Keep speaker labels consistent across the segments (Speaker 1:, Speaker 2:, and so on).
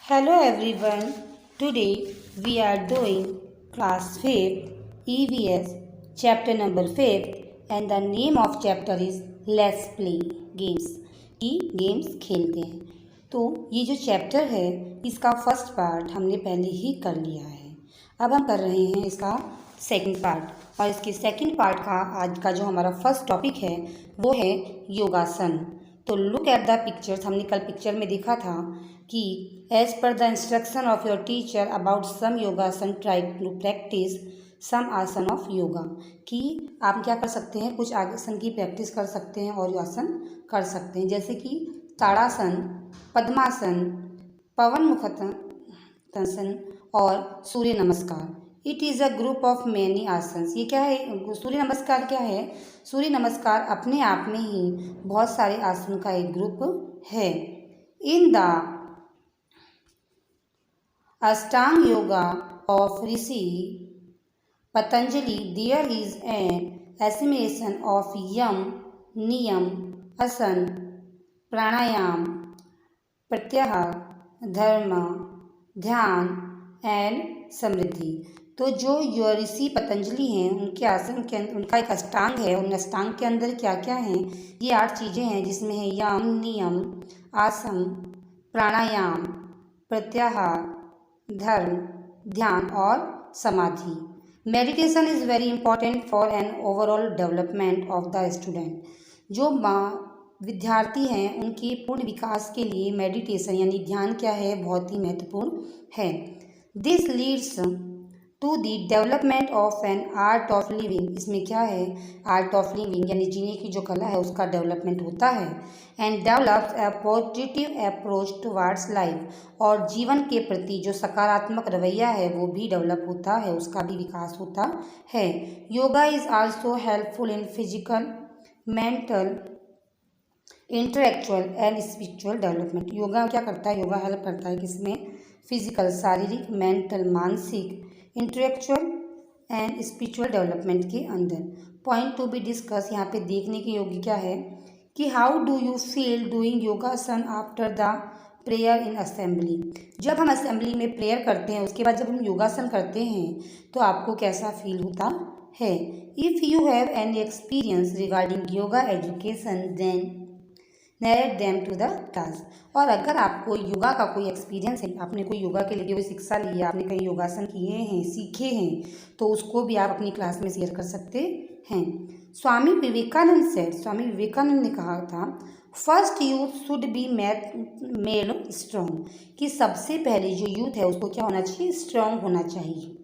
Speaker 1: Hello everyone. Today we are doing class 5 EVS chapter number 5 and the name of chapter is Let's Play Games कि games खेलते हैं। तो ये जो chapter है इसका फर्स्ट पार्ट हमने पहले ही कर लिया है। अब हम कर रहे हैं इसका सेकंड पार्ट और इसके सेकंड पार्ट का आज का जो हमारा फर्स्ट टॉपिक है वो है योगासन। तो लुक एट द पिक्चर्स। हमने कल पिक्चर में देखा था कि as per the instruction of your teacher about some yogasana try to practice सम आसन ऑफ योगा कि आप क्या कर सकते हैं, कुछ आसन की प्रैक्टिस कर सकते हैं और आसन कर सकते हैं, जैसे कि ताड़ासन, पद्मासन, पवन मुखासन और सूर्य नमस्कार। It is a group of many asanas. ये क्या है? सूर्य नमस्कार क्या है? सूर्य नमस्कार अपने आप में ही बहुत सारे आसन का एक ग्रुप है। In the Ashtanga yoga of Rishi Patanjali there is an assimilation of yama, niyama, asana, प्राणायाम, प्रत्याहार, धर्म, ध्यान एंड समृद्धि। तो जो ऋषि पतंजलि हैं उनके आसन के उनका एक अष्टांग है। उन अष्टांग के अंदर क्या क्या हैं? ये 8 चीज़ें हैं जिसमें है यम, नियम, आसन, प्राणायाम, प्रत्याहार, धर्म, ध्यान और समाधि। Meditation is very important for an overall development of the student. जो विद्यार्थी हैं उनके पूर्ण विकास के लिए मेडिटेशन यानी ध्यान क्या है, बहुत ही महत्वपूर्ण है। This leads to the development of an art of living. इसमें क्या है? आर्ट ऑफ लिविंग यानी जीने की जो कला है उसका डेवलपमेंट होता है। And develops A positive approach towards life. और जीवन के प्रति जो सकारात्मक रवैया है वो भी डेवलप होता है, उसका भी विकास होता है। Yoga is also helpful in physical, mental, intellectual and spiritual development. Yoga क्या करता है? योगा हेल्प करता है किसमें? फिजिकल शारीरिक, मेंटल मानसिक, इंटेलेक्चुअल एंड स्पिरिचुअल डेवलपमेंट के अंदर। पॉइंट टू बी डिस्कस, यहाँ पे देखने के योग्य क्या है कि how do you feel doing yogasana after the prayer in assembly. जब हम असेंबली में प्रेयर करते हैं उसके बाद जब हम योगासन करते हैं तो आपको कैसा फील होता है? If you have any experience regarding yoga education then narrate them to the class. और अगर आपको योगा का कोई एक्सपीरियंस है, आपने कोई योगा के लिए कोई शिक्षा ली है, आपने कहीं योगासन किए हैं, सीखे हैं, तो उसको भी आप अपनी क्लास में शेयर कर सकते हैं। स्वामी विवेकानंद सेड, स्वामी विवेकानंद ने कहा था first youth should be made strong, कि सबसे पहले जो यूथ है उसको क्या होना चाहिए? स्ट्रॉन्ग होना चाहिए।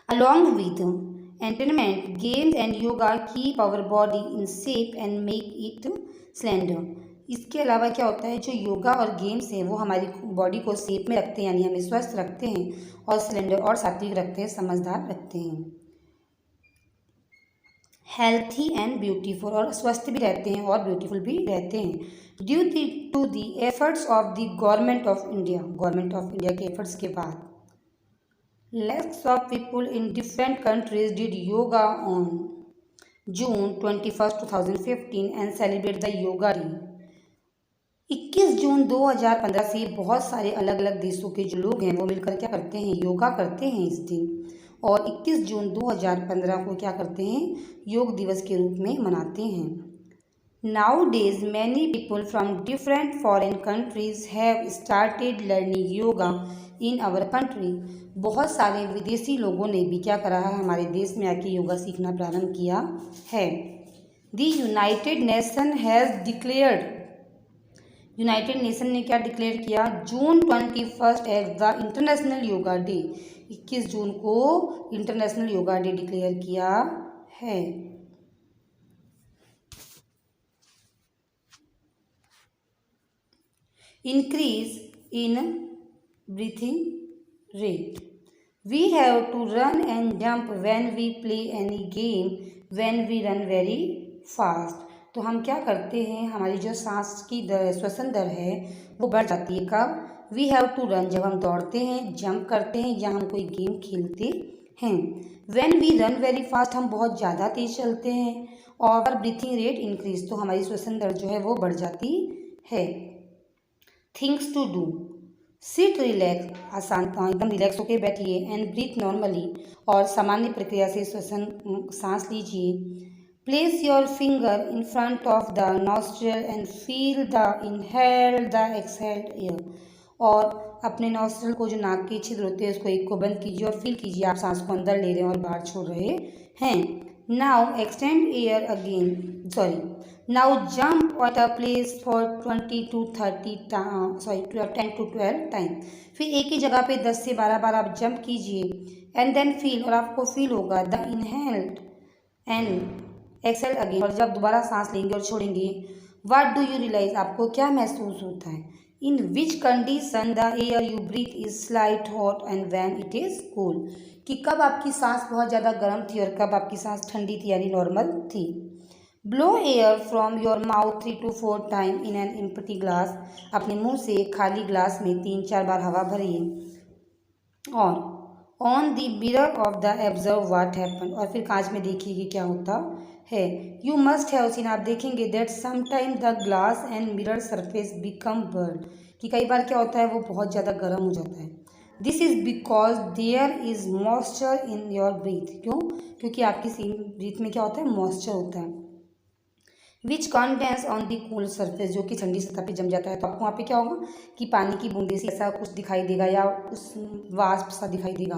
Speaker 1: Along with entertainment, games and yoga keep our body in shape and make it slender. इसके अलावा क्या होता है? जो योगा और गेम्स हैं वो हमारी बॉडी को शेप में रखते हैं यानी हमें स्वस्थ रखते हैं और स्लेंडर और सात्विक रखते हैं, समझदार रखते हैं। हेल्थी एंड ब्यूटीफुल, और स्वस्थ भी रहते हैं और ब्यूटीफुल भी रहते हैं। Due to the efforts of the government of India के एफर्ट्स के बाद lakhs of people in different countries did yoga on June 21, 2015 and celebrate the Yoga Day। 21 जून 2015 से बहुत सारे अलग अलग देशों के जो लोग हैं वो मिलकर क्या करते हैं? योगा करते हैं इस दिन। और 21 जून 2015 को क्या करते हैं? योग दिवस के रूप में मनाते हैं। Nowadays, many people from different foreign countries have started learning yoga in our country। बहुत सारे विदेशी लोगों ने भी क्या करा है? हमारे देश में आके योगा सीखना प्रारंभ किया है। The United Nation has declared, United Nation ने क्या डिक्लेयर किया? June 21 as the International Yoga Day. 21 June को इंटरनेशनल योगा डे डिक्लेयर किया है। Increase in breathing rate. We have to run and jump when we play any game, when we run very fast। तो हम क्या करते हैं? हमारी जो सांस की दर, श्वसन दर है वो बढ़ जाती है। कब? वी हैव टू रन, जब हम दौड़ते हैं, जंप करते हैं या हम कोई गेम खेलते हैं। When we run very fast, हम बहुत ज़्यादा तेज चलते हैं। और ब्रीथिंग रेट इंक्रीज, तो हमारी श्वसन दर जो है वो बढ़ जाती है। Things to do, sit relax, आसान एकदम रिलैक्स होकर बैठिए। एंड ब्रीथ नॉर्मली, और सामान्य प्रक्रिया से श्वसन सांस लीजिए। Place your finger in front of the nostril and feel the inhale the exhaled air, और अपने नॉस्ट्रिल को जो नाक के छिद्र होते हैं उसको एक को बंद कीजिए और फील कीजिए आप सांस को अंदर ले रहे हैं और बाहर छोड़ रहे हैं। Now extend air again, now jump at a place for 10 to 12 time. फिर एक ही जगह पे 10 से 12 बार आप जंप कीजिए। एंड देन फील, और आपको फील होगा the inhaled and exhale again, और जब दोबारा सांस लेंगे और छोड़ेंगे, व्हाट डू यू रियलाइज, आपको क्या महसूस होता है। In which condition the air you breathe is slight hot and when it is cool, कि कब आपकी सांस बहुत ज़्यादा गर्म थी और कब आपकी सांस ठंडी थी यानी नॉर्मल थी। Blow air from your mouth 3 to 4 time in an empty glass, अपने मुंह से खाली ग्लास में 3-4 बार हवा भरिए। और on the mirror of the observe what happen, और फिर कांच में देखिए कि क्या होता है। यू मस्ट हैव सीन, आप देखेंगे that sometime the glass and mirror surface become burn, कि कई बार क्या होता है वो बहुत ज़्यादा गर्म हो जाता है। This is because there is moisture in your breath, क्यों, क्योंकि आपकी ब्रीथ में क्या होता है, मॉइस्चर होता है। Which condense on the cool surface, जो कि ठंडी सतह पे जम जाता है। तो आपको वहाँ पे क्या होगा कि पानी की बूंदे से ऐसा कुछ दिखाई देगा या उस वाष्प सा दिखाई देगा।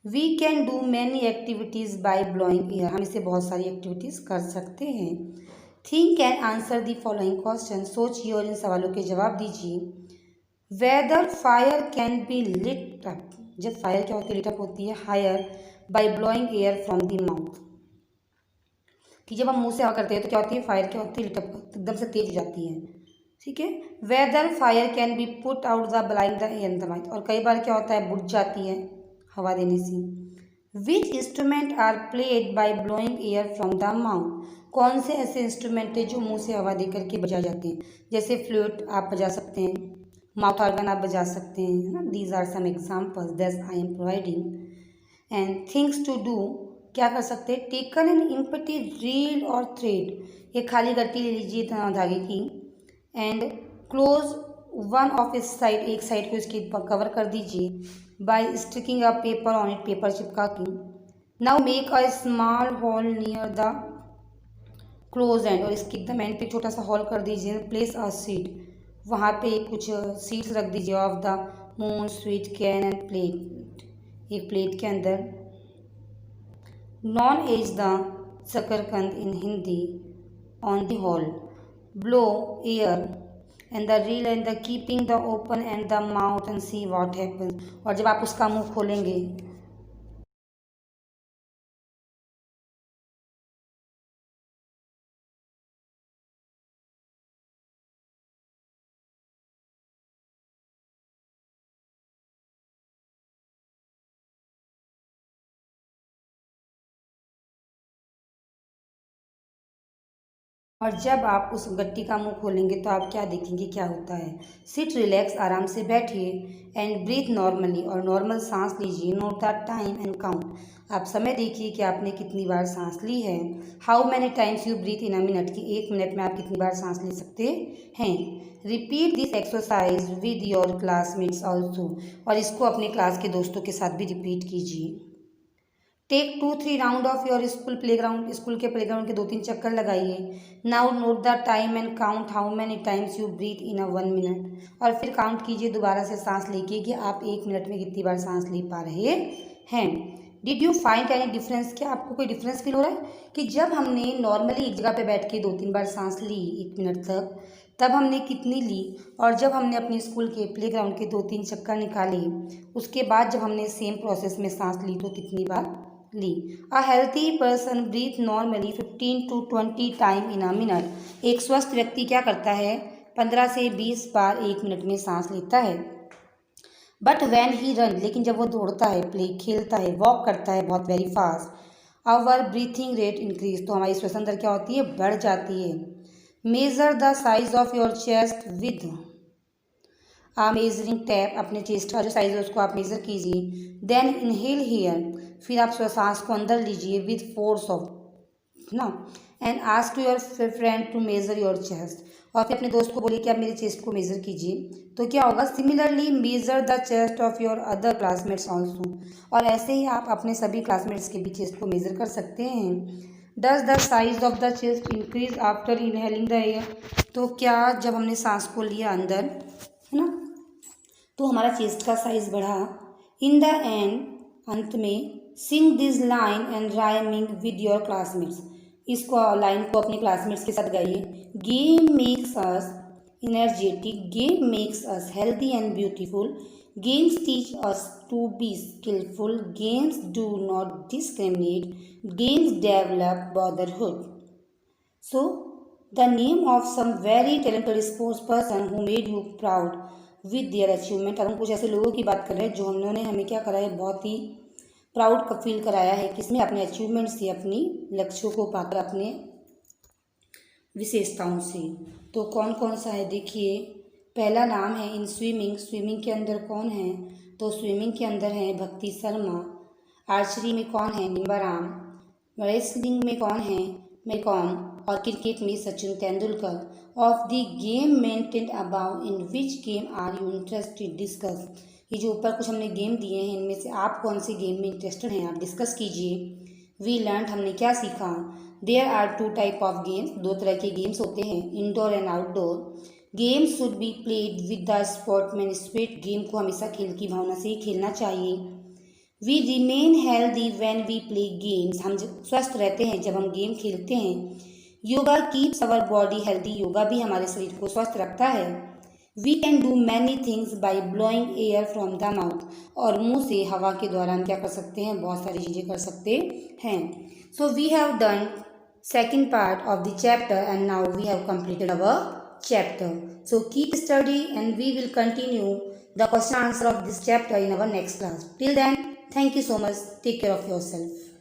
Speaker 1: We can do many activities by blowing air, हम इससे बहुत सारी एक्टिविटीज़ कर सकते हैं। Think and answer the following question, सोचिए और इन सवालों के जवाब दीजिए। Whether fire can be lit up, जब फायर क्या होती है, लिट अप होती है fire by blowing air from the mouth, कि जब हम मुंह से हवा करते हैं तो क्या होती है, फायर क्या होती है, लिट अप एकदम से तेज हो जाती है। ठीक है। Whether fire can be put out the blowing the air the mouth, और कई बार क्या होता है बुझ जाती है हवा देने से। Which instrument are played by blowing air from the mouth, कौन से ऐसे इंस्ट्रूमेंट है जो मुंह से हवा दे करके बजाए जाते हैं, जैसे फ्लूट आप बजा सकते हैं, माउथ ऑर्गन आप बजा सकते हैं, है ना। These are some examples that I am providing. And things to do, क्या कर सकते हैं, टेकन एन एम्प्टी रील और थ्रेड, ये खाली गट्टी ले लीजिए धागे की। And close one of its side, एक साइड को इसकी कवर कर दीजिए by sticking a paper on it, paper चिपका के। Now make a small hole near the close end, और इसके एकदम एंड पे छोटा सा होल कर दीजिए। प्लेस अ सीड, वहाँ पे कुछ सीड्स रख दीजिए of the moon sweet can and plate, एक प्लेट के अंदर। Known as the shakarkand in Hindi on the hole, blow air and the reel and the keeping the open and the mouth and see what happens, और जब आप उसका मुंह खोलेंगे और जब आप उस गट्टी का मुंह खोलेंगे तो आप क्या देखेंगे क्या होता है। सिट रिलैक्स, आराम से बैठिए। एंड ब्रीथ नॉर्मली, और नॉर्मल सांस लीजिए। Note the time and count, आप समय देखिए कि आपने कितनी बार सांस ली है। How many times you breathe in a minute, की 1 मिनट में आप कितनी बार सांस ले सकते हैं। Repeat this exercise with your classmates also, और इसको अपने क्लास के दोस्तों के साथ भी रिपीट कीजिए। Take 2-3 round of your school playground, school के प्लेग्राउंड के 2-3 चक्कर लगाइए। Now note the time and count how many times you breathe in a 1 minute, और फिर काउंट कीजिए दोबारा से सांस लेके कि आप 1 मिनट में कितनी बार सांस ले पा रहे हैं। Did you find any difference, क्या आपको कोई डिफरेंस फील हो रहा है कि जब हमने नॉर्मली एक जगह पे बैठ के 2-3 बार सांस ली 1 मिनट तक, तब हमने कितनी ली, और जब हमने अपने स्कूल के प्लेग्राउंड के 2-3 चक्कर निकाले उसके बाद जब हमने सेम प्रोसेस में सांस ली तो कितनी बार ली। A healthy person breathe normally 15 to 20 time in a minute, एक स्वस्थ व्यक्ति क्या करता है 15 से 20 बार 1 मिनट में सांस लेता है। बट वैन ही रन, लेकिन जब वो दौड़ता है, प्ले खेलता है, वॉक करता है बहुत very fast, our breathing rate increase, तो हमारी श्वसन दर क्या होती है, बढ़ जाती है। Measure the size of your chest with measuring tap, अपने चेस्ट का जो साइज है उसको आप मेजर कीजिए। देन इनहेल हियर, फिर आप सांस को अंदर लीजिए विथ फोर्स ऑफ ना, and ask your friend to measure your chest, और फिर अपने दोस्त को बोलिए कि आप मेरे चेस्ट को मेज़र कीजिए। तो क्या होगा, similarly measure the chest of your other classmates also, और ऐसे ही आप अपने सभी क्लासमेट्स के भी चेस्ट को मेज़र कर सकते हैं। Does the size of the chest increase after inhaling the air, तो क्या जब हमने सांस को लिया अंदर, है ना, तो हमारा चेस्ट का साइज बढ़ा। इन द एंड, अंत में, sing this line and rhyming with your classmates, इसको लाइन को अपने क्लासमेट्स के साथ गाइए। Game makes us energetic, game makes us healthy and beautiful, games teach us to be skilful, games do not discriminate, games develop brotherhood. So the name of some very talented sports person who made you proud with their achievement. अब हम कुछ ऐसे लोगों की बात कर रहे हैं जो उन्होंने हमें क्या करा है, बहुत ही प्राउड का फील कराया है, किसमें, अपने अचीवमेंट से, अपनी लक्ष्यों को पाकर, अपने विशेषताओं से। तो कौन कौन सा है देखिए। पहला नाम है इन स्विमिंग, स्विमिंग के अंदर कौन है, तो स्विमिंग के अंदर है भक्ति शर्मा। आर्चरी में कौन है, निम्बाराम। रेसलिंग में कौन है, मैकॉम। और क्रिकेट में Sachin Tendulkar. Of the game maintained about, in which game are you interested, discuss. ये जो ऊपर कुछ हमने गेम दिए हैं, इनमें से आप कौन से गेम में इंटरेस्टेड हैं, आप डिस्कस कीजिए। वी लर्न, हमने क्या सीखा। There are 2 type of games, 2 तरह के गेम्स होते हैं, indoor and outdoor. Games should be played with the sportsman spirit, game को हमेशा खेल की भावना से ही खेलना चाहिए। We remain healthy when we play games, हम स्वस्थ रहते हैं जब हम गेम खेलते हैं। Yoga keeps our body healthy, yoga भी हमारे शरीर को स्वस्थ रखता है। We can do many things by blowing air from the mouth, और मुंह से हवा के द्वारा हम क्या कर सकते हैं, बहुत सारी चीज़ें कर सकते हैं। So we have done second part of the chapter and now we have completed our chapter. So keep study and we will continue the question answer of this chapter in our next class. Till then, thank you so much. Take care of yourself.